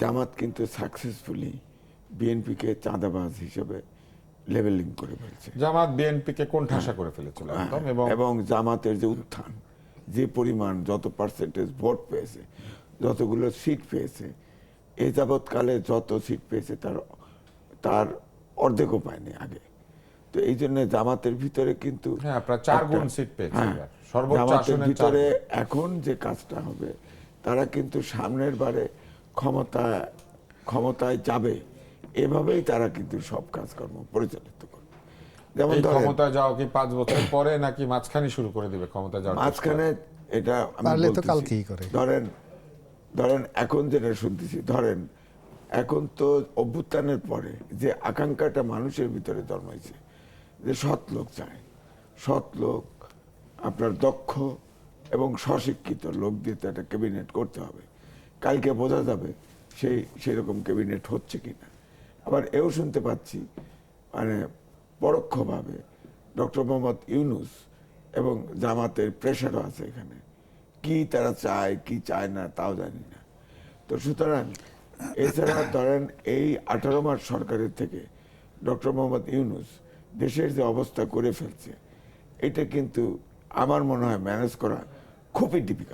জামাত কিন্তু সাকসেসফুলি বিএনপিকে চাঁদাবাজ হিসেবে লেভেলিং করে ফেলছে। জামাত বিএনপিকে কোণঠাসা করে ফেলেছিল একদম। এবং জামাতের যে উত্থান, যে পরিমাণ, যত পার্সেন্টেজ ভোট পেয়েছে, যতগুলো সিট পেয়েছে, এ যাবৎকালে যত সিট পেয়েছে তার অর্ধেকও পায়নি আগে। তো এই জন্য জামাতের ভিতরে কিন্তু হ্যাঁ, প্রায় 4 গুণ সিট পেয়েছে এবার। সর্বোচ্চ জামাতের আসনে 4 ভিতরে গুণ। এখন যে কাজটা হবে, তারা কিন্তু সামনের বারে ক্ষমতায় যাবে, এভাবেই তারা কিন্তু সব কাজকর্ম পরিচালিত করবে। যেমন এই ধরেন ক্ষমতায় যাওয়া কি 5 বছর পরে নাকি মাঝখানে শুরু করে দিবে ক্ষমতায় যাওয়ার চেষ্টা? মাঝখানে, এটা আমি পারলে তো বলতেছি, কালকেই করে। ধরেন এখন যেটা শুনতেছি, এখন তো অভ্যুত্থানের পরে যে আকাঙ্ক্ষাটা মানুষের ভিতরে জন্মাইছে, যে সৎ লোক চায়, সৎ লোক, আপনার দক্ষ এবং স্বশিক্ষিত লোক দিয়ে তো একটা ক্যাবিনেট করতে হবে। কালকে বোঝা যাবে সেরকম ক্যাবিনেট হচ্ছে কিনা। আবার এও শুনতে পাচ্ছি, মানে পরোক্ষভাবে ডক্টর মোহাম্মদ ইউনূস এবং জামাতের প্রেশারও আছে এখানে, কি তারা চায় কি চায় না তাও জানি না। তো সুতরাং এছাড়া ধরেন এই 18 মাস সরকারের থেকে ডক্টর মোহাম্মদ ইউনূস দেশের যে অবস্থা করে ফেলছে, এটা কিন্তু আমার মনে হয় ম্যানেজ করা খুবই ডিফিকাল্ট।